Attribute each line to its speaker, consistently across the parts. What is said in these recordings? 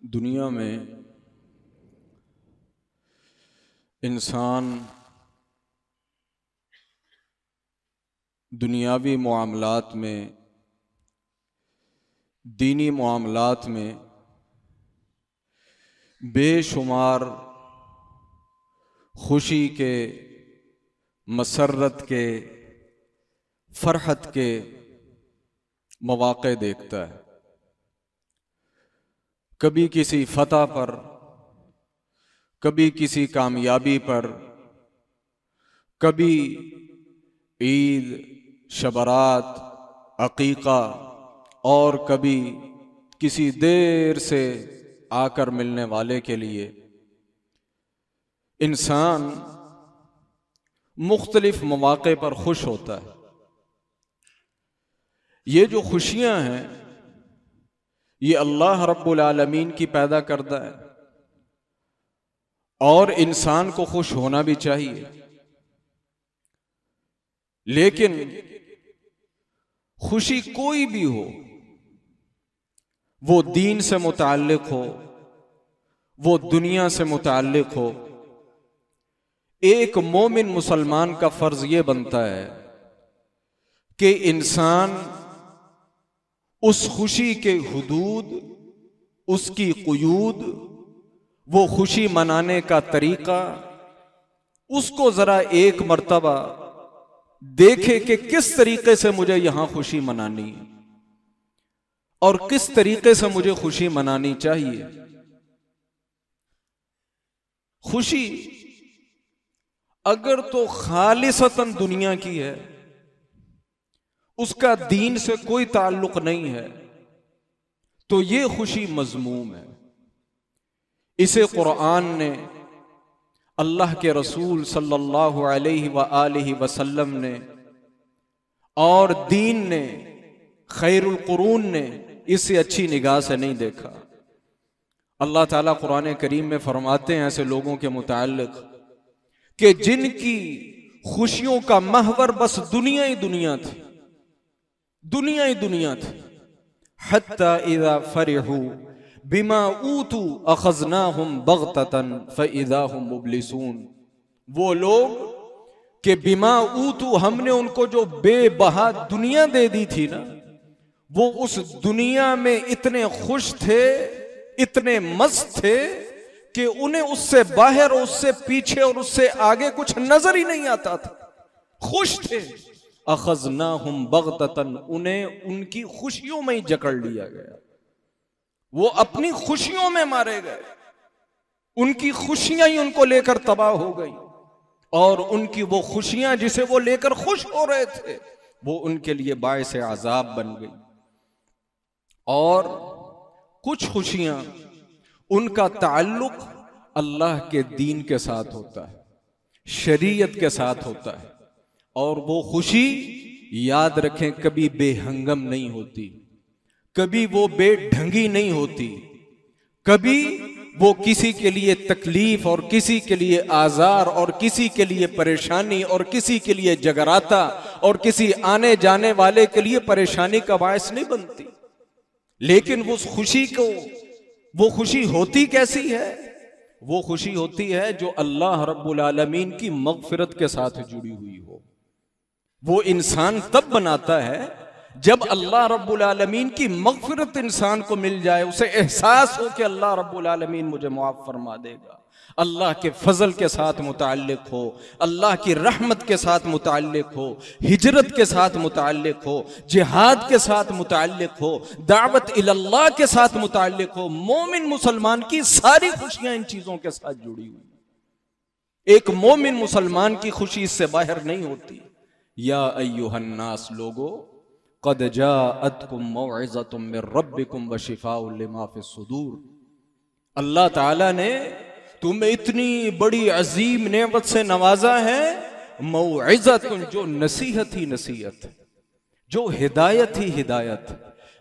Speaker 1: दुनिया में इंसान दुनियावी मामलात में, दीनी मामलात में बेशुमार खुशी के, मसर्रत के, फरहत के मौक़े देखता है। कभी किसी फतह पर, कभी किसी कामयाबी पर, कभी ईद, शबरात, अकीक़ा और कभी किसी देर से आकर मिलने वाले के लिए इंसान मुख्तलिफ मौक़े पर खुश होता है। ये जो खुशियां हैं ये अल्लाह रब्बुल आलमीन की पैदा करदा है और इंसान को खुश होना भी चाहिए, लेकिन खुशी कोई भी हो, वो दीन से मुताल्लिक हो, वो दुनिया से मुताल्लिक हो, एक मोमिन मुसलमान का फर्ज ये बनता है कि इंसान उस खुशी के हुदूद, उसकी क़ुयूद, वो खुशी मनाने का तरीका, उसको जरा एक मर्तबा देखे कि किस तरीके से मुझे यहां खुशी मनानी है और किस तरीके से मुझे खुशी मनानी चाहिए। खुशी अगर तो खालिसतन दुनिया की है, उसका दीन से कोई ताल्लुक नहीं है, तो ये खुशी मज़मूम है। इसे कुरान ने, अल्लाह के रसूल सल्लल्लाहु अलैहि व आलिहि वसल्लम ने और दीन ने, खैरुल कुरून ने इससे अच्छी निगाह से नहीं देखा। अल्लाह ताला कुरान करीम में फरमाते हैं ऐसे लोगों के मुताल्लिक कि जिनकी खुशियों का महवर बस दुनिया ही दुनिया थी, दुनिया ही दुनिया थी। हत्ता इज़ा फरिहू बिमा ऊतू अखज़नाहुम बग़ततन फ़इज़ा हुम मुब्लिसून। वो लोग कि बिमा ऊतू, हमने उनको जो बेबहा दुनिया दे दी थी ना, वो उस दुनिया में इतने खुश थे, इतने मस्त थे कि उन्हें उससे बाहर, उससे पीछे और उससे आगे कुछ नजर ही नहीं आता था। खुश थे। अखज़नाहुम बग़ततन, उन्हें उनकी खुशियों में ही जकड़ लिया गया, वो अपनी खुशियों में मारे गए, उनकी खुशियां ही उनको लेकर तबाह हो गई और उनकी वो खुशियां जिसे वो लेकर खुश हो रहे थे वो उनके लिए बाइस अज़ाब बन गई। और कुछ खुशियां उनका ताल्लुक अल्लाह के दीन के साथ होता है, शरीयत के साथ होता है, और वो खुशी याद रखें कभी बेहंगम नहीं होती, कभी वो बेढंगी नहीं होती, कभी वो किसी के लिए तकलीफ और किसी के लिए आजार और किसी के लिए परेशानी और किसी के लिए जगराता और किसी आने जाने वाले के लिए परेशानी का बायस नहीं बनती। लेकिन उस खुशी को, वो खुशी होती कैसी है? वो खुशी होती है जो अल्लाह रब्बुल आलमीन की मग़फ़िरत के साथ जुड़ी हुई हो। वो इंसान तब बनाता है जब अल्लाह रब्बुल आलमीन की मग़फ़िरत इंसान को मिल जाए, उसे एहसास हो कि अल्लाह रब्बुल आलमीन मुझे मुआफ़ फरमा देगा, अल्लाह के फजल के साथ मुताल्लिक हो, अल्लाह की रहमत के साथ मुताल्लिक हो, हिजरत के साथ मुताल्लिक हो, जिहाद के साथ मुताल्लिक हो, दावत इलल्लाह के साथ मुताल्लिक हो। मोमिन मुसलमान की सारी खुशियां इन चीजों के साथ जुड़ी हुई। एक मोमिन मुसलमान की खुशी इससे बाहर नहीं होती। या अय्युहन्नास, लोगो, क़द जाअतकुम मौइज़तुम मिर रब्बिकुम व शिफ़ाउन लिमा फ़िस्सुदूर। अल्लाह ताला ने तुम्हें इतनी बड़ी अजीम नेमत से नवाजा है, मौइज़तुन, जो नसीहत ही नसीहत, जो हिदायत ही हिदायत,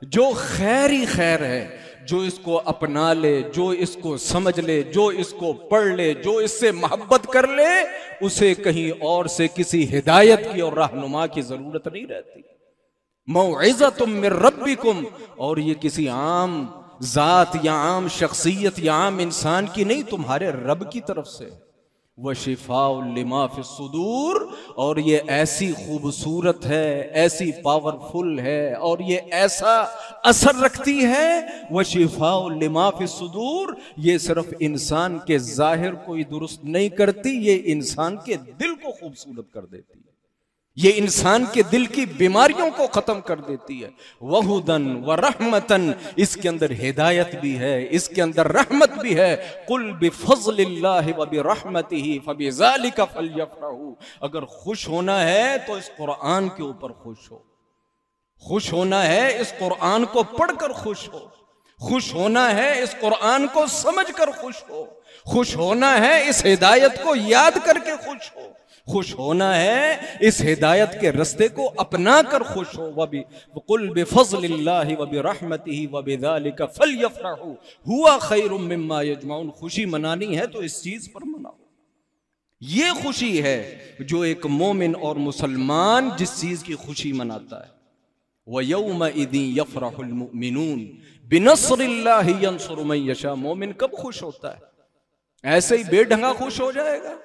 Speaker 1: जो खैर ही खैर है, जो इसको अपना ले, जो इसको समझ ले, जो इसको पढ़ ले, जो इससे मोहब्बत कर ले, उसे कहीं और से किसी हिदायत की और रहनुमा की जरूरत नहीं रहती। मौइज़तुम मिर रब्बिकुम, और ये किसी आम जात या आम शख्सियत या आम इंसान की नहीं, तुम्हारे रब की तरफ से। व शिफाउ लिमा फिस सुदूर, और ये ऐसी खूबसूरत है, ऐसी पावरफुल है, और ये ऐसा असर रखती है। व शिफाउ लिमा फिस सुदूर, ये सिर्फ इंसान के जाहिर को ही दुरुस्त नहीं करती, ये इंसान के दिल को खूबसूरत कर देती है, ये इंसान के दिल की बीमारियों को खत्म कर देती है। वहुदन व रहमतन, इसके अंदर हिदायत भी है, इसके अंदर रहमत भी है। कुल बिफज़लिल्लाहि व बिरहमतिही फबिज़ालिका फलयफ़रहू, अगर खुश होना है तो इस कुरान के ऊपर खुश हो, खुश होना है इस कुरान को पढ़कर खुश हो, खुश होना है इस कुरान को समझकर खुश हो, खुश होना है इस हिदायत को याद करके खुश हो, खुश होना है इस हिदायत के रस्ते को अपना कर खुश हो। वबी कुल बिफज़लिल्लाहि व बिरहमतिही व बिज़ालिका फलयफ़रहू हुवा खैरुम मिम्मा यजमऊन, खुशी मनानी है तो इस चीज पर मनाओ। ये खुशी है जो एक मोमिन और मुसलमान जिस चीज की खुशी मनाता है। व यौमइज़िन यफ़रहुल मुमिनून बिनस्रिल्लाहि यंसुरु मन यशा, मोमिन कब खुश होता है? ऐसे ही बेढंगा खुश हो जाएगा?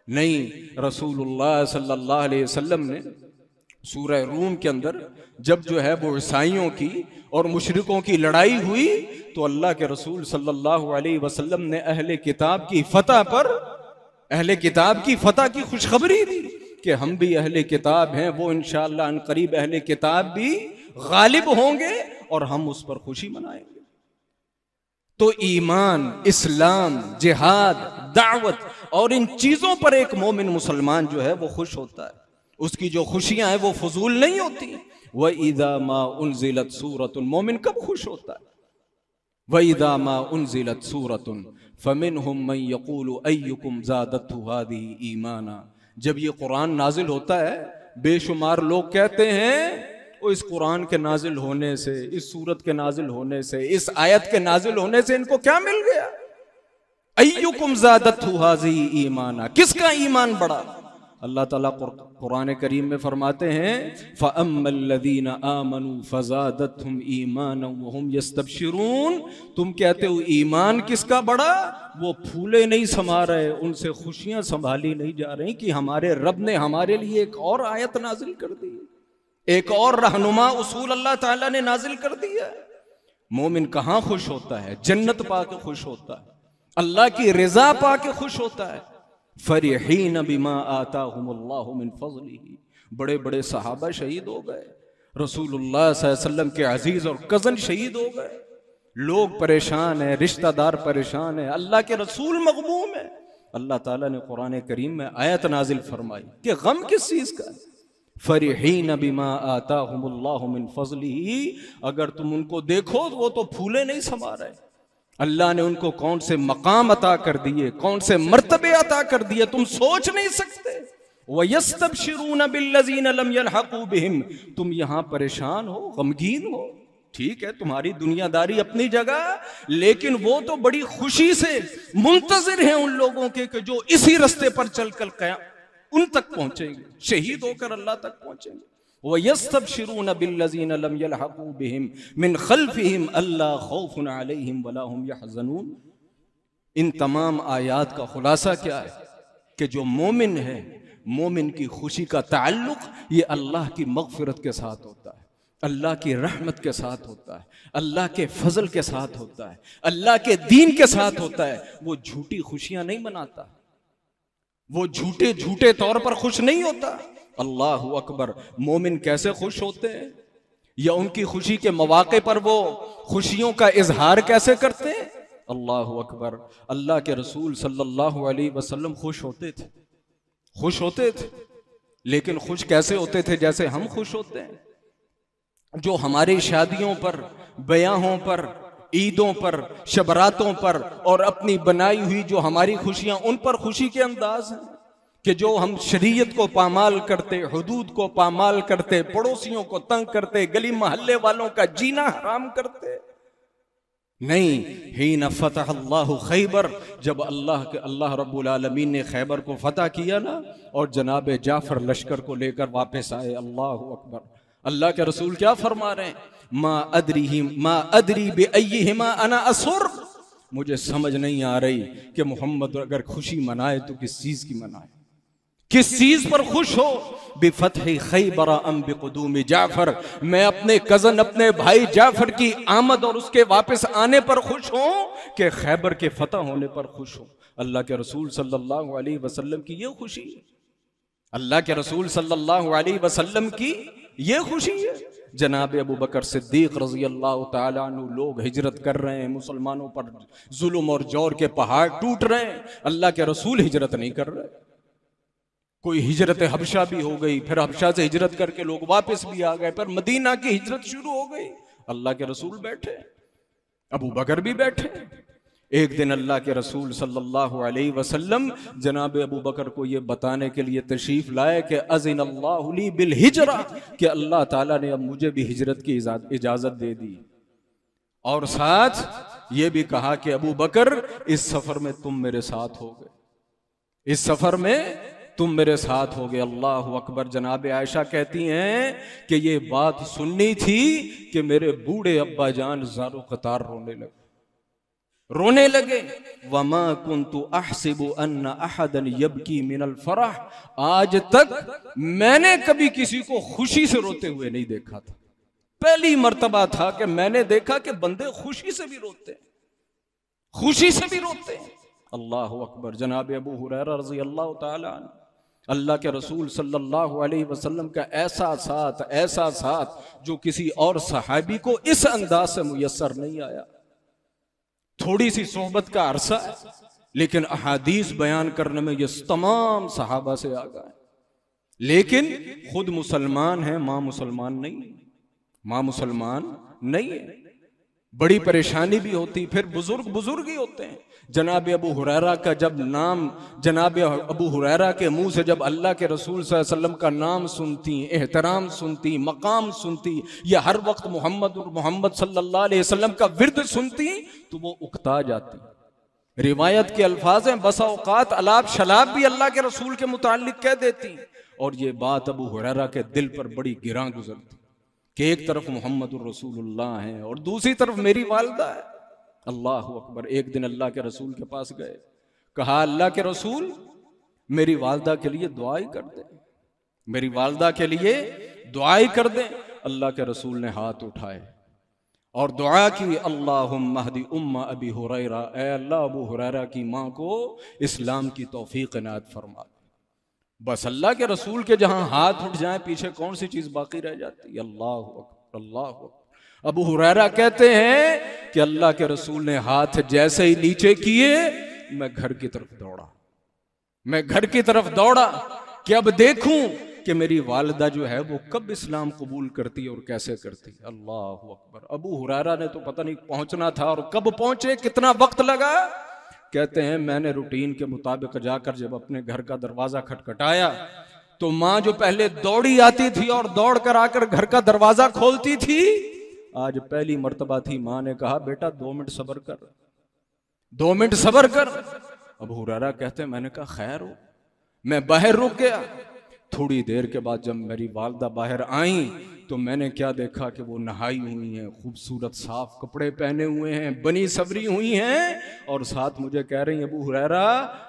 Speaker 1: नहीं, रसूलुल्लाह सल्लल्लाहु अलैहि वसल्लम ने सूरह रूम के अंदर जब जो है वो ईसाइयों की और मुशरिकों की लड़ाई हुई तो अल्लाह के रसूल सल्लल्लाहु अलैहि वसल्लम ने अहले किताब की फतह पर, अहले किताब की फतह की खुशखबरी दी कि हम भी अहले किताब हैं, वो इंशाअल्लाह अनकरीब अहले किताब भी गालिब होंगे और हम उस पर खुशी मनाएंगे। तो ईमान, इस्लाम, जिहाद, दावत और इन चीजों पर एक मोमिन मुसलमान जो है वो खुश होता है। उसकी जो खुशियां हैं वो फजूल नहीं होती। व इज़ा मा उनज़िलत सूरतुन, मोमिन कब खुश होता है? व इज़ा मा उनज़िलत सूरतुन फमिनहुम मन यक़ूलु अय्युकुम ज़ादतहु हाज़िही ईमाना, जब ये कुरान नाजिल होता है बेशुमार लोग कहते हैं इस कुरान के नाजिल होने से, इस सूरत के नाजिल होने से, इस आयत के नाजिल होने से इनको क्या मिल गया? अय्युकुम ज़ादतहु हाज़िही ईमाना, किसका ईमान बढ़ा? अल्लाह ताला कुरान करीम में फरमाते हैं फ़अम्मल्लज़ीना आमनू फ़ज़ादतहुम ईमानन व हुम यस्तबशिरून, तुम कहते हो ईमान किसका बढ़ा? वो फूले नहीं समा रहे, उनसे खुशियां संभाली नहीं जा रही कि हमारे रब ने हमारे लिए एक और आयत नाजिल कर दी, एक और रहनुमा उसूल अल्लाह ताला ने नाजिल कर दिया। मोमिन कहाँ खुश होता है? जन्नत पाके खुश होता है, अल्लाह की रिजा पाके खुश होता है। फरिहीन बिमा आताहुमुल्लाहु मिन फज़लिही, बड़े बड़े सहाबा शहीद हो गए, रसूलुल्लाह सल्लल्लाहु अलैहि वसल्लम के अजीज और कजन शहीद हो गए, लोग परेशान है, रिश्तेदार परेशान है, अल्लाह के रसूल मग़मूम है। अल्लाह ताला ने कुरान करीम में आयत नाजिल फरमाई कि गम किस चीज का? फरिहीन बिमा आताहुमुल्लाहु मिन फज़लिही, अगर तुम उनको देखो तो वो तो फूले नहीं समा रहे, अल्लाह ने उनको कौन से मकाम अता कर दिए, कौन से मर्तबे अता कर दिए, तुम सोच नहीं सकते। वयस्तबशिरून बिल्लज़ीना लम यल्हक़ू बिहिम, तुम यहाँ परेशान हो, गमगीन हो, ठीक है तुम्हारी दुनियादारी अपनी जगह, लेकिन वो तो बड़ी खुशी से मुंतजिर हैं उन लोगों के कि जो इसी रास्ते पर चलकर उन तक पहुंचेंगे, शहीद होकर अल्लाह तक पहुंचेंगे। वयस्तबशिरून बिल्लज़ीना लम यल्हक़ू बिहिम मिन खल्फ़िहिम अल्ला खौफ़ुन अलैहिम वला हुम यहज़नून। इन तमाम आयात का खुलासा क्या है कि जो मोमिन है, मोमिन की खुशी का ताल्लुक ये अल्लाह की मग़फ़िरत के साथ होता है, अल्लाह की रहमत के साथ होता है, अल्लाह के फजल के साथ होता है, अल्लाह के दीन के साथ होता है। वो झूठी खुशियां नहीं मनाता, वो झूठे झूठे तौर पर खुश नहीं होता। अल्लाहु अकबर, मोमिन कैसे खुश होते हैं या उनकी खुशी के मौके पर वो खुशियों का इजहार कैसे करते हैं? अल्लाहु अकबर, अल्लाह के रसूल सल्लल्लाहु अलैहि वसल्लम खुश होते थे, खुश होते थे, लेकिन खुश कैसे होते थे? जैसे हम खुश होते हैं, जो हमारी शादियों पर, ब्याहों पर, ईदों पर, शबरातों पर और अपनी बनाई हुई जो हमारी खुशियां, उन पर खुशी के अंदाज हैं कि जो हम शरीयत को पामाल करते, हुदूद को पामाल करते, पड़ोसियों को तंग करते, गली मोहल्ले वालों का जीना हराम करते। नहीं, हीन फतह अल्लाहु खैबर, जब अल्लाह रब्बुल आलमीन ने खैबर को फतह किया ना और जनाब जाफर लश्कर को लेकर वापस आए, अल्लाहु अकबर, अल्लाह के रसूल क्या फरमा रहे हैं? मा अदरी बिअय्यिहिमा अना असुर, मुझे समझ नहीं आ रही कि मोहम्मद अगर खुशी मनाए तो किस चीज की मनाए, किस चीज पर खुश हो। बिफतह खैबर अम बिक़ुदूम जाफर, मैं अपने कजन अपने भाई जाफर की आमद और उसके वापस आने पर खुश हूं कि खैबर के फतह होने पर खुश हूं। अल्लाह के रसूल सल्लल्लाहु अलैहि वसल्लम की ये खुशी है, अल्लाह के रसूल सल्लल्लाहु अलैहि वसल्लम की ये खुशी है। जनाब अबू बकर सिद्दीक रज़ी अल्लाह तआला अन्हु, लोग हिजरत कर रहे हैं, मुसलमानों पर जुल्म और जौर के पहाड़ टूट रहे हैं, अल्लाह के रसूल हिजरत नहीं कर रहे। कोई हिजरत हबशा भी हो गई, फिर हबशा से हिजरत करके लोग वापस भी आ गए, फिर मदीना की हिजरत शुरू हो गई। अल्लाह के रसूल बैठे, अबू बकर भी बैठे। एक दिन अल्लाह के रसूल सल्लल्लाहु अलैहि वसल्लम जनाब अबू बकर को ये बताने के लिए तशरीफ लाए कि अज़िनल्लाहु ली बिल हिजरा, कि अल्लाह ताला ने अब मुझे भी हिजरत की इजाजत दे दी, और साथ ये भी कहा कि अबू बकर इस सफर में तुम मेरे साथ हो गए, इस सफर में तुम मेरे साथ हो गए। अल्लाह अकबर। जनाब आयशा कहती हैं कि ये बात सुननी थी कि मेरे बूढ़े अब्बा जान ज़ारो क़तार रोने लगे। वमा कुन्तु अहसिबु अन्ना अहदन यबकी मिनल फरह, आज तक मैंने कभी किसी को खुशी से रोते हुए नहीं देखा था। पहली मर्तबा था कि मैंने देखा कि बंदे खुशी से भी रोते हैं, खुशी से भी रोते हैं। अल्लाह अकबर। जनाब अबू हुरैरा रज़ी अल्लाह तआला अन्हु, अल्लाह के रसूल सल्लल्लाहु अलैहि वसल्लम का ऐसा साथ जो किसी और सहाबी को इस अंदाज से मुयस्सर नहीं आया। थोड़ी सी सोहबत का अरसा है, लेकिन अहादीस बयान करने में ये तमाम सहाबा से आ गए। लेकिन खुद मुसलमान है, मां मुसलमान नहीं, मां मुसलमान नहीं है। बड़ी परेशानी भी होती, फिर बुजुर्ग ही होते हैं। जनाब अबू हुरैरा का जब नाम, जनाब अबू हुरैरा के मुंह से जब अल्लाह के रसूल सल्लल्लाहु अलैहि वसल्लम का नाम सुनती, एहतराम सुनती, मकाम सुनती, या हर वक्त मोहम्मद सल्लल्लाहु अलैहि वसल्लम का विर्द सुनती, तो वो उकता जाती। रिवायत के अल्फाज हैं, बसा औकात अलाब शलाब भी अल्लाह के रसूल के मुताल्लिक कह देती। और ये बात अबू हुरैरा के दिल पर बड़ी गिरां गुजरती कि एक तरफ मोहम्मदुर रसूलुल्लाह है और दूसरी तरफ मेरी वालिदा है। अल्लाह अकबर। एक दिन अल्लाह के रसूल के पास गए, कहा अल्लाह के रसूल मेरी वालिदा के लिए दुआ ही कर दें, मेरी वालिदा के लिए दुआ ही कर दें। अल्लाह के रसूल ने हाथ उठाए और दुआ की, अल्लाहुम्मा हदी उम्मा अबी हुरैरा, ऐ अल्लाह अबू हुरैरा की माँ को इस्लाम की तौफीक इनायत फरमा। बस अल्लाह के रसूल के जहां हाथ उठ जाए पीछे कौन सी चीज बाकी रह जाती। अल्लाह अकबर, अल्लाह अकबर। अबू हुरैरा कहते हैं कि अल्लाह के रसूल ने हाथ जैसे ही नीचे किए, मैं घर की तरफ दौड़ा कि अब देखूं कि मेरी वालिदा जो है वो कब इस्लाम कबूल करती और कैसे करती। अल्लाह अकबर। अबू हुरैरा ने तो पता नहीं पहुंचना था, और कब पहुंचे, कितना वक्त लगा। कहते हैं मैंने रूटीन के मुताबिक जाकर जब अपने घर का दरवाजा खटखटाया, तो माँ जो पहले दौड़ी आती थी और दौड़ कर आकर घर का दरवाजा खोलती थी, आज पहली मर्तबा थी माँ ने कहा बेटा 2 मिनट सब्र कर, 2 मिनट सब्र कर। अबू हुरैरा कहते हैं मैंने कहा खैर हो, मैं बाहर रुक गया। थोड़ी देर के बाद जब मेरी वालिदा बाहर आई तो मैंने क्या देखा कि वो नहाई हुई हैं, खूबसूरत साफ कपड़े पहने हुए हैं, बनी सबरी हुई हैं, और साथ मुझे कह रही हैं अबू हुरैरा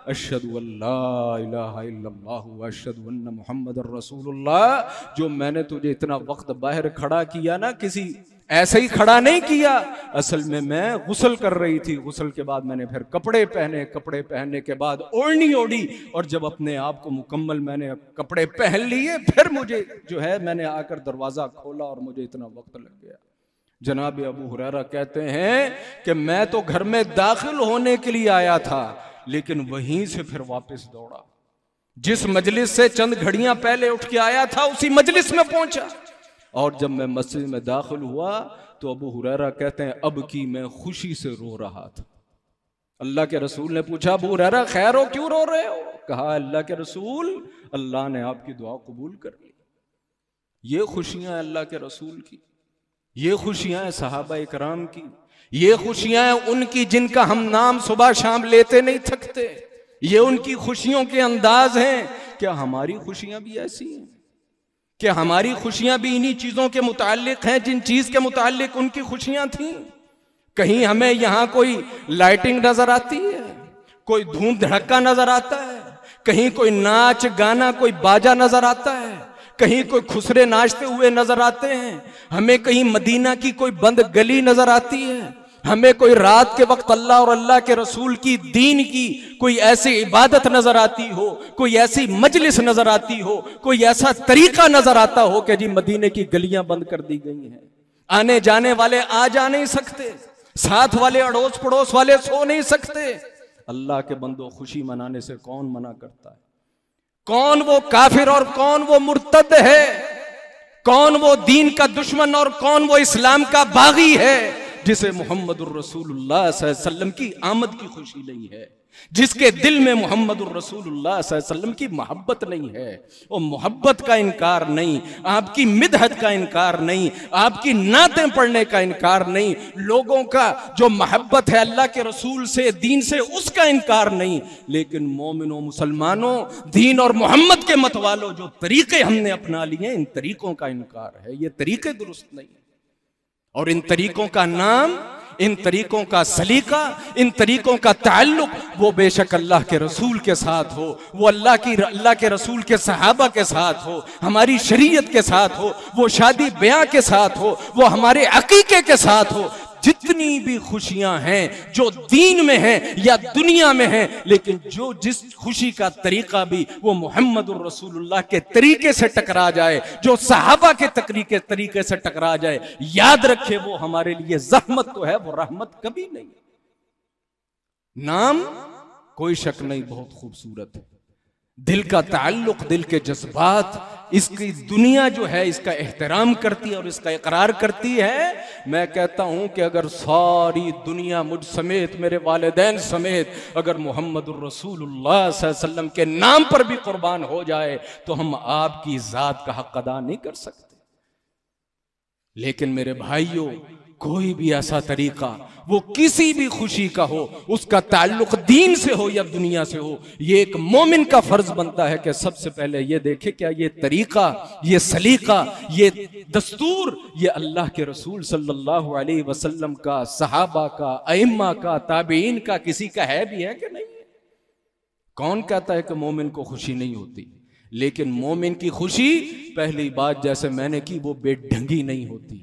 Speaker 1: अशहदु अल्ला इलाहा इल्लल्लाह व अशहदु अन्ना मुहम्मदुर रसूलुल्लाह। जो मैंने तुझे इतना वक्त बाहर खड़ा किया ना, किसी ऐसे ही खड़ा नहीं किया, असल में मैं गुस्ल कर रही थी। गुस्ल के बाद मैंने फिर कपड़े पहने, कपड़े पहनने के बाद ओढ़नी ओढ़ी, और जब अपने आप को मुकम्मल मैंने कपड़े पहन लिए, फिर मुझे जो है मैंने आकर दरवाजा खोला और मुझे इतना वक्त लग गया। जनाब अबू हुरैरा कहते हैं कि मैं तो घर में दाखिल होने के लिए आया था, लेकिन वहीं से फिर वापस दौड़ा। जिस मजलिस से चंद घड़ियां पहले उठ के आया था उसी मजलिस में पहुंचा, और जब मैं मस्जिद में दाखिल हुआ तो अबू हुरैरा कहते हैं अब की मैं खुशी से रो रहा था। अल्लाह के रसूल ने पूछा अबू हुरैरा खैर हो, क्यों रो रहे हो? कहा अल्लाह के रसूल अल्लाह ने आपकी दुआ कबूल कर ली। ये खुशियां अल्लाह के रसूल की, ये खुशियां हैं सहाबा इकराम की, ये खुशियां हैं उनकी जिनका हम नाम सुबह शाम लेते नहीं थकते। ये उनकी खुशियों के अंदाज हैं। क्या हमारी खुशियां भी ऐसी हैं? कि हमारी खुशियां भी इन्हीं चीजों के मुताल्लिक हैं जिन चीज के मुताल्लिक उनकी खुशियां थीं। कहीं हमें यहां कोई लाइटिंग नजर आती है, कोई धूम धड़का नजर आता है, कहीं कोई नाच गाना कोई बाजा नजर आता है, कहीं कोई खुसरे नाचते हुए नजर आते हैं, हमें कहीं मदीना की कोई बंद गली नजर आती है, हमें कोई रात के वक्त अल्लाह और अल्लाह के रसूल की दीन की कोई ऐसी इबादत नजर आती हो, कोई ऐसी मजलिस नजर आती हो, कोई ऐसा तरीका नजर आता हो कि जी मदीने की गलियां बंद कर दी गई हैं, आने जाने वाले आ जा नहीं सकते, साथ वाले अड़ोस पड़ोस वाले सो नहीं सकते। अल्लाह के बंदो, खुशी मनाने से कौन मना करता है? कौन वो काफिर और कौन वो मुर्तद है? कौन वो दीन का दुश्मन और कौन वो इस्लाम का बागी है जिसे मुहम्मदुर रसूलुल्लाह सल्लल्लाहु अलैहि वसल्लम की आमद की खुशी नहीं है, जिसके दिल में मुहम्मदुर रसूलुल्लाह सल्लल्लाहु अलैहि वसल्लम की मोहब्बत नहीं है? वो मोहब्बत का इनकार नहीं, आपकी मिदहत का इनकार नहीं, आपकी नातें पढ़ने का इनकार नहीं, लोगों का जो मोहब्बत है अल्लाह के रसूल से, दीन से, उसका इनकार नहीं, लेकिन मोमिनों, मुसलमानों, दीन और मोहम्मद के मत वालों, जो तरीके हमने अपना लिए इन तरीकों का इनकार है। ये तरीके दुरुस्त नहीं, और इन तरीकों का नाम, इन तरीकों का सलीका, इन तरीकों का ताल्लुक वो बेशक अल्लाह के रसूल के साथ हो, वो अल्लाह के रसूल के सहाबा के साथ हो, हमारी शरीयत के साथ हो, वो शादी ब्याह के साथ हो, वो हमारे अकीके के साथ हो। जितनी भी खुशियां हैं जो दीन में हैं या दुनिया में हैं, लेकिन जो जिस खुशी का तरीका भी वो मुहम्मदुर रसूलुल्लाह के तरीके से टकरा जाए, जो सहाबा के तरीके से टकरा जाए, याद रखे वो हमारे लिए जहमत तो है, वो रहमत कभी नहीं। नाम कोई शक नहीं बहुत खूबसूरत है, दिल का ताल्लुक, दिल के जज्बात, इसकी दुनिया जो है इसका एहतराम करती है और इसका इकरार करती है। मैं कहता हूं कि अगर सारी दुनिया मुझ समेत, मेरे वालिदैन समेत, अगर मुहम्मदुर रसूलुल्लाह सल्लल्लाहु अलैहि वसल्लम के नाम पर भी कुर्बान हो जाए तो हम आपकी जात का हक अदा नहीं कर सकते। लेकिन मेरे भाइयों, कोई भी ऐसा तरीका, वो किसी भी खुशी का हो, उसका ताल्लुक दीन से हो या दुनिया से हो, ये एक मोमिन का फर्ज बनता है कि सबसे पहले ये देखे क्या ये तरीका, ये सलीका, ये दस्तूर, ये अल्लाह के रसूल सल्लल्लाहु अलैहि वसल्लम का, सहाबा का, अइम्मा का, ताबीन का, किसी का है भी है कि नहीं? कौन कहता है कि मोमिन को खुशी नहीं होती? लेकिन मोमिन की खुशी, पहली बात जैसे मैंने की, वो बेढंगी नहीं होती,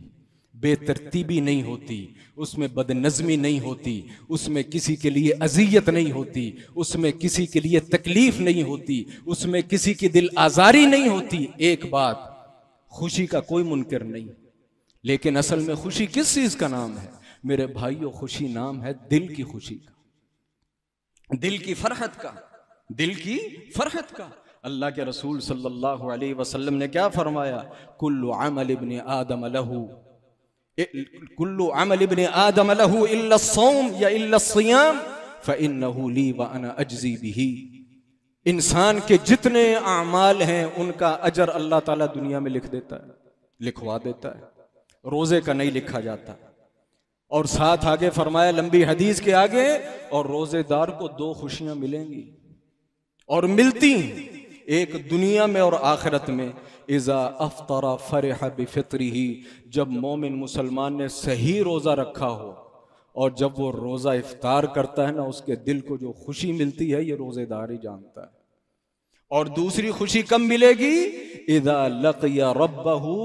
Speaker 1: बेतरतीबी नहीं होती, उसमें बदनज़मी नहीं होती, उसमें किसी के लिए अजियत नहीं होती, उसमें किसी के लिए तकलीफ नहीं होती, उसमें किसी की दिल आजारी नहीं होती। एक बात, खुशी का कोई मुनकर नहीं, लेकिन असल में खुशी किस चीज का नाम है मेरे भाइयों? खुशी नाम है दिल की खुशी का, दिल की फरहत का, दिल की फरहत का। अल्लाह के रसूल सल्लल्लाहु अलैहि वसल्लम ने क्या फरमाया? कुल्लु अमल इब्न आदम लहू, कुल्लु अमल इब्न आदम लहू इल्ला सौम या इल्ला सियाम फइन्नहु ली व अना अज्जी बिही। इंसान के जितने आमाल हैं उनका अजर अल्लाह ताला दुनिया में लिख देता है, लिखवा देता है, रोजे का नहीं लिखा जाता। और साथ आगे फरमाया लंबी हदीस के आगे, और रोजेदार को दो खुशियां मिलेंगी और मिलती, एक दुनिया में और आखिरत में। इज़ा अफ्तरा फरह बिफित्रिही, जब मोमिन मुसलमान ने सही रोज़ा रखा हो और जब वो रोज़ा इफ्तार करता है ना, उसके दिल को जो खुशी मिलती है ये रोज़ेदार ही जानता है। और दूसरी खुशी कब मिलेगी? इज़ा लक़िया रब्बहू,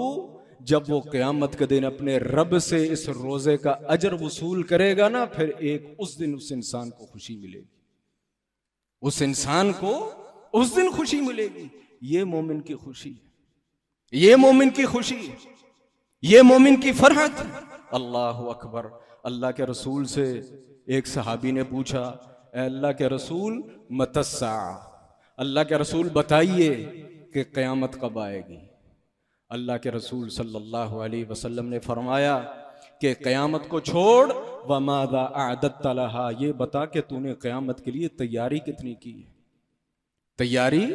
Speaker 1: जब वो क़यामत के दिन अपने रब से इस रोज़े का अजर वसूल करेगा ना, फिर एक उस दिन उस इंसान को खुशी मिलेगी, उस इंसान को उस दिन खुशी मिलेगी। ये मोमिन की खुशी, ये मोमिन की खुशी, ये मोमिन की फरहत। अल्लाह अकबर। अल्लाह के रसूल से एक सहाबी ने पूछा, अल्लाह के रसूल मतस्सा, अल्लाह के रसूल बताइए कि क़यामत कब आएगी? अल्लाह के रसूल सल्लल्लाहु अलैहि वसल्लम ने फरमाया कि क़यामत को छोड़, वमादा आदत लहा, ये बता कि तूने क़यामत के लिए तैयारी कितनी की है, तैयारी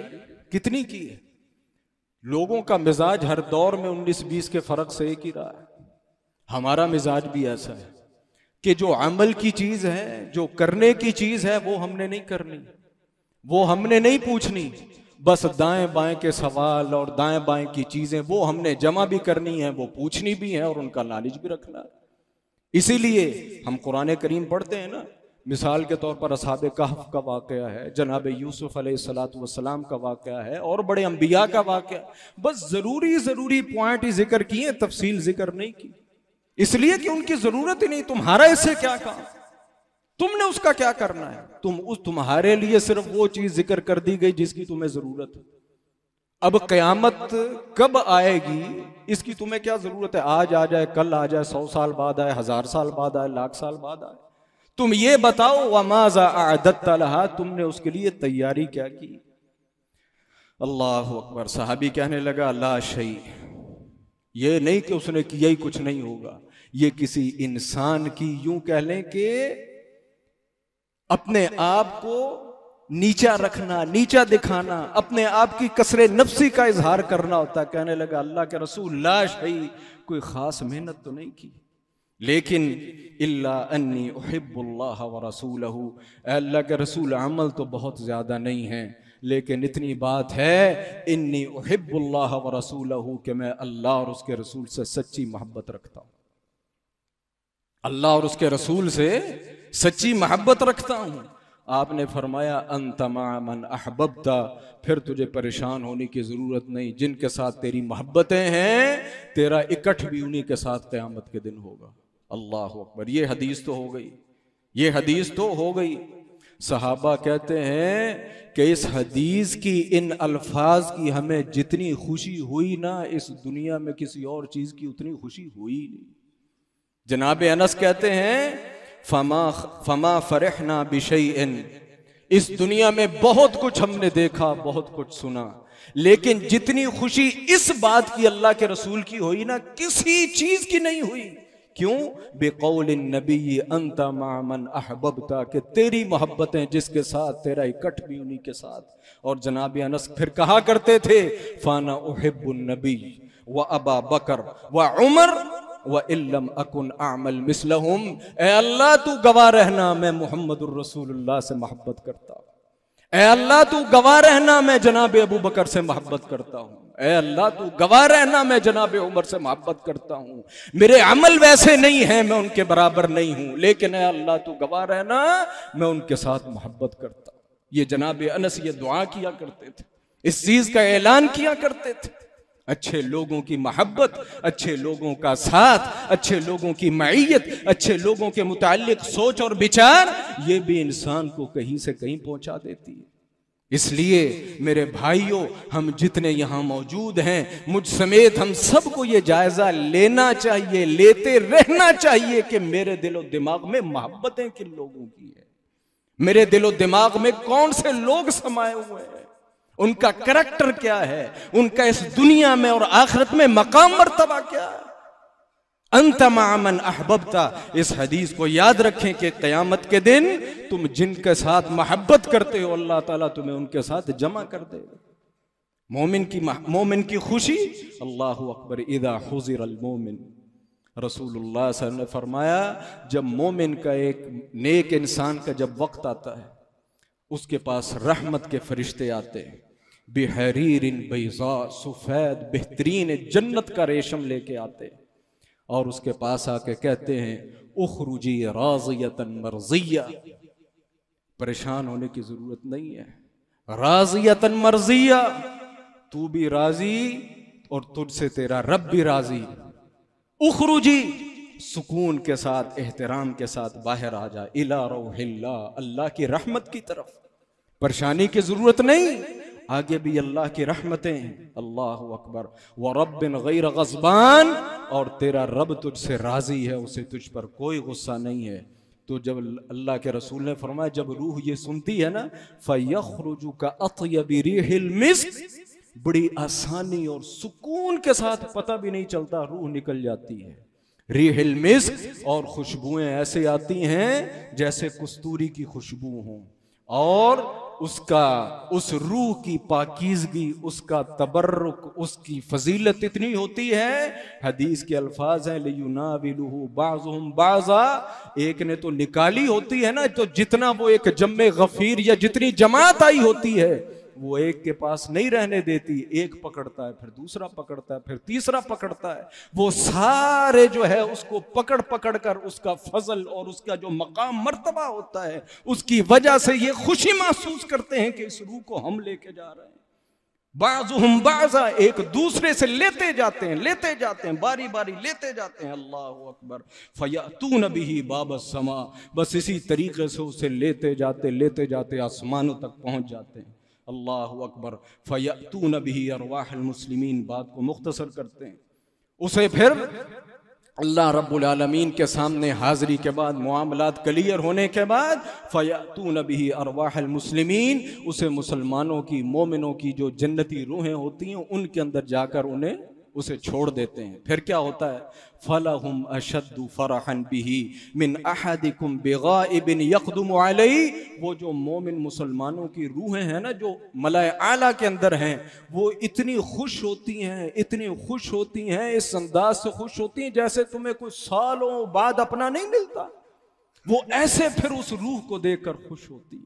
Speaker 1: कितनी की है। लोगों का मिजाज हर दौर में 19-20 के फर्क से एक ही रहा है। हमारा मिजाज भी ऐसा है कि जो अमल की चीज है, जो करने की चीज है, वो हमने नहीं करनी, वो हमने नहीं पूछनी। बस दाएं बाएं के सवाल और दाएं बाएं की चीजें वो हमने जमा भी करनी है, वो पूछनी भी है और उनका नॉलेज भी रखना है। इसीलिए हम कुरान करीम पढ़ते हैं ना, मिसाल के तौर पर असहाबे कहफ का वाक़या है, जनाब यूसुफ अलैहिस्सलातु वस्सलाम का वाक़या है और बड़े अंबिया का वाक़या। बस ज़रूरी पॉइंट ही जिक्र किए, तफसील जिक्र नहीं की, इसलिए कि उनकी ज़रूरत ही नहीं। तुम्हारा इससे क्या काम, तुमने उसका क्या करना है? तुम्हारे लिए सिर्फ वो चीज़ जिक्र कर दी गई जिसकी तुम्हें ज़रूरत है। अब क़यामत कब आएगी इसकी तुम्हें क्या ज़रूरत है? आज आ जाए, कल आ जाए, 100 साल बाद आए, 1000 साल बाद आए, लाख साल बाद आए, तुम ये बताओ वमाज़ा अअदत्त लहा, तुमने उसके लिए तैयारी क्या की? अल्लाहु अकबर। सहाबी कहने लगा ला शई, ये नहीं कि उसने किया ही कुछ नहीं होगा, ये किसी इंसान की यूं कह लें कि अपने आप को नीचा रखना, नीचा दिखाना, अपने आप की कसरे नफ्सी का इजहार करना होता है। कहने लगा अल्लाह के रसूल ला शई, कोई खास मेहनत तो नहीं की, लेकिन इल्ला अन्नी उहिब्बुल्लाह व रसूलहू, अल्लाह के रसूल अमल तो बहुत ज़्यादा नहीं है, लेकिन इतनी बात है इन्नी उहिब्बुल्लाह व रसूलहू, कि मैं अल्लाह और उसके रसूल से सच्ची मोहब्बत रखता हूँ, अल्लाह और उसके रसूल से सच्ची मोहब्बत रखता हूँ। आपने फरमाया अंता मा मन अहबब्ता, फिर तुझे परेशान होने की ज़रूरत नहीं, जिनके साथ तेरी मोहब्बतें हैं तेरा इकट्ठ भी उन्हीं के साथ क़यामत के दिन होगा। अल्लाह अकबर। ये हदीस तो हो गई, ये हदीस तो हो गई। सहाबा कहते हैं कि इस हदीस की, इन अल्फाज की हमें जितनी खुशी हुई ना, इस दुनिया में किसी और चीज़ की उतनी खुशी हुई नहीं। जनाब अनस कहते हैं फमा फरहना बिशैइन, इस दुनिया में बहुत कुछ हमने देखा, बहुत कुछ सुना, लेकिन जितनी खुशी इस बात की अल्लाह के रसूल की हुई ना, किसी चीज की नहीं हुई। क्यों? बेकौलिन नबी अंता मामन अहबब्ता, कि तेरी मोहब्बतें जिसके साथ तेरा इकट्ठ भी उन्हीं के साथ। और जनाब अनस फिर कहा करते थे फाना उहिब्बुन नबी व अबा बकर व उमर व इल्लम अकुन आमल मिसलहुम, ए अल्लाह तू गवाह रहना मैं मोहम्मदुर रसूलुल्लाह से मोहब्बत करता हूँ, ए अल्लाह तू गवाह रहना मैं जनाब अबू बकर से मोहब्बत करता हूँ, ए अल्लाह तू गवाह रहना मैं जनाब उमर से मोहब्बत करता हूँ। मेरे अमल वैसे नहीं है, मैं उनके बराबर नहीं हूँ, लेकिन ए अल्लाह तू गवाह रहना मैं उनके साथ मोहब्बत करता हूँ। ये जनाब अनस ये दुआ किया करते थे, इस चीज का ऐलान किया करते थे। अच्छे लोगों की मोहब्बत, अच्छे लोगों का साथ, अच्छे लोगों की मईयत, अच्छे लोगों के मुताल्लिक सोच और विचार, ये भी इंसान को कहीं से कहीं पहुंचा देती है। इसलिए मेरे भाइयों, हम जितने यहाँ मौजूद हैं, मुझ समेत हम सबको ये जायजा लेना चाहिए, लेते रहना चाहिए कि मेरे दिलो दिमाग में मोहब्बतें किन लोगों की है, मेरे दिलो दिमाग में कौन से लोग समाये हुए हैं, उनका करैक्टर क्या है, उनका इस दुनिया में और आखिरत में मकाम मर्तबा क्या है। अंत मामन अहबब्ता, इस हदीस को याद रखें कि क़यामत के दिन तुम जिनके साथ मोहब्बत करते हो अल्लाह ताला तुम्हें उनके साथ जमा कर देगा। मोमिन की खुशी, अल्लाहु अकबर, इदा हुज़िरल मोमिन, रसूलुल्लाह सल्लल्लाहु अलैहि वसल्लम ने फरमाया जब मोमिन का, एक नेक इंसान का जब वक्त आता है, उसके पास रहमत के फरिश्ते आते हैं, बिहरीरिन बैज़ा, सफेद बेहतरीन जन्नत का रेशम लेके आते हैं, और उसके पास आके कहते हैं उखरुजी राज़ियतन मर्ज़िया, परेशान होने की जरूरत नहीं है, राज़ियतन मर्ज़िया, तू भी राजी और तुझसे तेरा रब भी राजी। उखरुजी, सुकून के साथ, एहतराम के साथ बाहर आ जा, इला रौहिल्ला, अल्लाह की रहमत की तरफ, परेशानी की जरूरत नहीं, आगे भी अल्लाह की रहमतें। अल्लाहु अकबर। व रब्बिन गैर गज़बान, और तेरा रब तुझसे राजी है, उसे तुझ पर कोई गुस्सा नहीं है। तो जब अल्लाह के रसूल ने फरमाया, जब रूह ये सुनती है ना, फयखरुजु का अत्यबि रिहिल मिस्क, बड़ी आसानी और सुकून के साथ, पता भी नहीं चलता, रूह निकल जाती है। रिहिल मिस्क, और खुशबुएं ऐसे आती हैं जैसे कस्तूरी की खुशबू हो, और उसका, उस रूह की पाकीज़गी, उसका तबर्रुक, उसकी फजीलत इतनी होती है, हदीस के अल्फाज हैं लियुनाविलुहु बाज़ुहुम बाज़ा, एक ने तो निकाली होती है ना, तो जितना वो एक जम्मे गफीर या जितनी जमात आई होती है, वो एक के पास नहीं रहने देती, एक पकड़ता है, फिर दूसरा पकड़ता है, फिर तीसरा पकड़ता है। वो सारे जो है उसको पकड़ पकड़ कर उसका फजल और उसका जो मकाम मर्तबा होता है उसकी वजह से ये खुशी महसूस करते हैं कि इस रूह को हम लेके जा रहे हैं। बाज़ुहुम बाज़ा, एक दूसरे से लेते जाते हैं, बारी बारी लेते जाते हैं। अल्लाहु अकबर। फयतून बिही बाबस समा, बस इसी तरीके से उसे लेते जाते आसमानों तक पहुंच जाते हैं। अल्लाहु अकबर। फयतून बिही अरवाहुल मुस्लिमीन, बात को मुख्तसर करते हैं। उसे फिर अल्लाह रब्बुल आलमीन के सामने हाजिरी के बाद, मुआमलात क्लियर होने के बाद, फयतून बिही अरवाहुल मुस्लिमीन, उसे मुसलमानों की, मोमिनों की जो जन्नती रूहें होती हैं उनके अंदर जाकर उसे छोड़ देते हैं। फिर क्या होता है? फलहुम अशद्दु फरहन बिही मिन अहदिकुम बिगाइबिन यक़दुमु अलैहि, वो जो मोमिन मुसलमानों की रूहें हैं ना, जो मलाए आला के अंदर हैं, वो इतनी खुश होती हैं, इस अंदाज से खुश होती हैं जैसे तुम्हें कुछ सालों बाद अपना नहीं मिलता। वो ऐसे फिर उस रूह को देखकर खुश होती है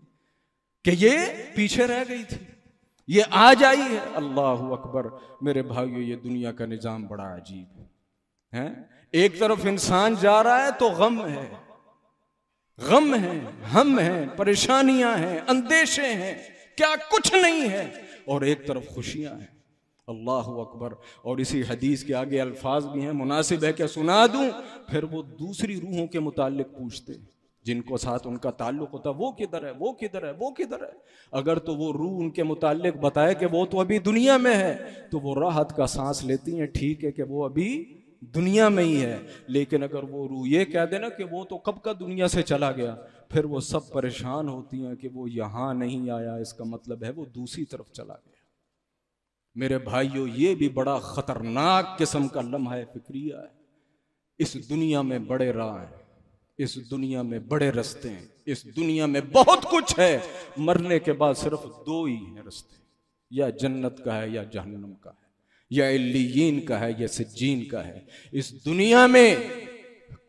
Speaker 1: कि ये पीछे रह गई थी, ये आज आई है। अल्लाहु अकबर। मेरे भाइयों, ये दुनिया का निजाम बड़ा अजीब है। एक तरफ इंसान जा रहा है तो गम है, हम है, परेशानियां हैं, अंदेशे हैं, क्या कुछ नहीं है, और एक तरफ खुशियां हैं। अल्लाहु अकबर। और इसी हदीस के आगे अल्फाज भी हैं, मुनासिब है क्या सुना दूं? फिर वो दूसरी रूहों के मुताल्लिक पूछते, जिनको साथ उनका ताल्लुक होता, वो किधर है। अगर तो वो रूह उनके मुताल्लिक बताए कि वो तो अभी दुनिया में है, तो वो राहत का सांस लेती हैं, ठीक है कि वो अभी दुनिया में ही है। लेकिन अगर वो रूह ये कह देना कि वो तो कब का दुनिया से चला गया, फिर वो सब परेशान होती हैं कि वो यहाँ नहीं आया, इसका मतलब है वो दूसरी तरफ चला गया। मेरे भाइयों, ये भी बड़ा खतरनाक किस्म का लम्हा फिक्रिया है। इस दुनिया में बड़े राह हैं, इस दुनिया में बड़े रास्ते हैं, इस दुनिया में बहुत कुछ है। मरने के बाद सिर्फ दो ही हैं रास्ते, या जन्नत का है या जहन्नम का है, या इल्लियीन का है या सिज्जीन का है। इस दुनिया में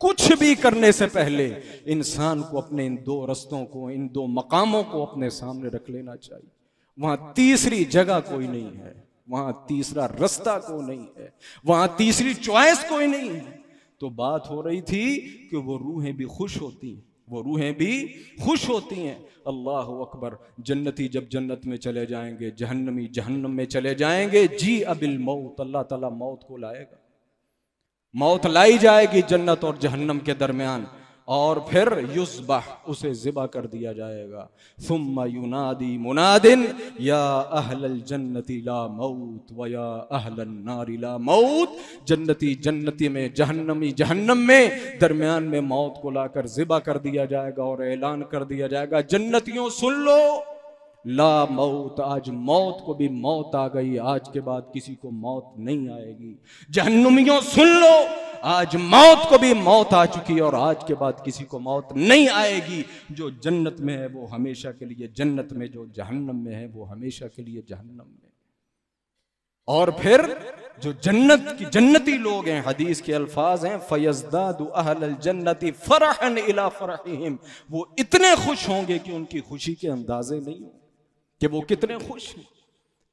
Speaker 1: कुछ भी करने से पहले इंसान को अपने इन दो रास्तों को, इन दो मकामों को अपने सामने रख लेना चाहिए। वहां तीसरी जगह कोई नहीं है, वहां तीसरा रास्ता कोई नहीं है, वहां तीसरी चॉइस कोई नहीं है। तो बात हो रही थी कि वो रूहें भी खुश होती हैं, अल्लाह अकबर। जन्नती जब जन्नत में चले जाएंगे, जहन्नमी जहन्नम में चले जाएंगे, जी अबिल मौत, अल्लाह ताला मौत को लाएगा, मौत लाई जाएगी जन्नत और जहन्नम के दरमियान, और फिर युज़बह, उसे ज़िबा कर दिया जाएगा। सुम्मा युनादी मुनादिन या अहलल जन्नति ला मौत व या अहलन नारि ला मौत। जन्नती जन्नती में, जहन्नमी जहन्नम में, दरमियान में मौत को लाकर ज़िबा कर दिया जाएगा और ऐलान कर दिया जाएगा, जन्नतियों सुन लो, ला मौत, आज मौत को भी मौत आ गई, आज के बाद किसी को मौत नहीं आएगी। जहन्नुमियों सुन लो, आज मौत को भी मौत आ चुकी और आज के बाद किसी को मौत नहीं आएगी। जो जन्नत में है वो हमेशा के लिए जन्नत में, जो जहन्नम में है वो हमेशा के लिए जहन्नम में। और फिर जो जन्नती लोग हैं, हदीस के अल्फाज हैं, फयज़दादु अहलल जन्नति फरहन इला फरहिम, वो इतने खुश होंगे कि उनकी खुशी के अंदाजे नहीं हो कि वो कितने खुश हैं।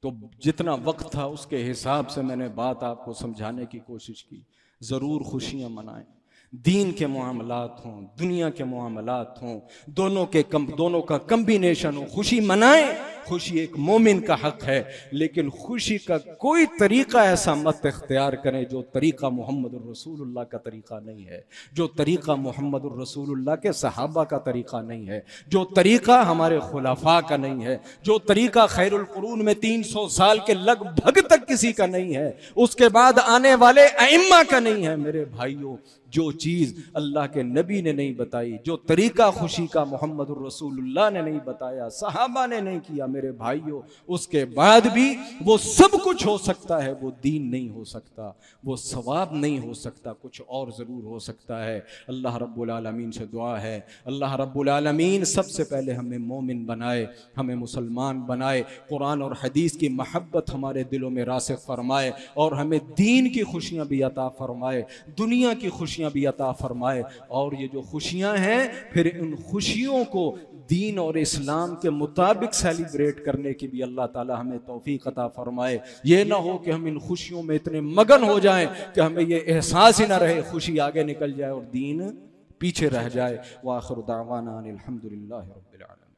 Speaker 1: तो जितना वक्त था उसके हिसाब से मैंने बात आपको समझाने की कोशिश की। ज़रूर खुशियाँ मनाएं, दीन के मामलात हों, दुनिया के मामलात हों, दोनों का कम्बिनेशन हो, खुशी मनाएं। खुशी एक मोमिन का हक है, लेकिन खुशी का कोई तरीका ऐसा मत इख्तियार करें जो तरीका मोहम्मद रसूलुल्लाह का तरीका नहीं है, जो तरीका मोहम्मद रसूलुल्लाह के सहाबा का तरीका नहीं है, जो तरीका हमारे खुलाफा का नहीं है, जो तरीका खैरुल कुरून में 300 साल के लगभग तक किसी का नहीं है, उसके बाद आने वाले अइम्मा का नहीं है। मेरे भाइयों, जो चीज़ अल्लाह के नबी ने नहीं बताई, जो तरीका खुशी का मोहम्मद रसूलुल्लाह ने नहीं बताया, सहाबा ने नहीं किया, मेरे भाइयों, उसके बाद भी वो सब कुछ हो सकता है, वो दीन नहीं हो सकता, वो सवाब नहीं हो सकता, कुछ और ज़रूर हो सकता है। अल्लाह रब्बुल आलमीन से दुआ है, अल्लाह रब्बुल आलमीन सबसे पहले हमें मोमिन बनाए, हमें मुसलमान बनाए, कुरान और हदीस की महब्बत हमारे दिलों में रासिख़ फरमाए और हमें दीन की खुशियाँ भी अता फरमाए, दुनिया की खुशियाँ खुशियाँ भी अता फरमाए, और ये जो खुशियाँ हैं फिर इन खुशियों को दीन और इस्लाम के मुताबिक सेलिब्रेट करने की भी अल्लाह ताला हमें तौफीक अता फरमाए। ये ना हो कि हम इन खुशियों में इतने मगन हो जाएं कि हमें ये एहसास ही ना रहे, खुशी आगे निकल जाए और दीन पीछे रह जाए। व आखिर दावाना अनिल हम्दुलिल्लाहि रब्बिल आलमीन।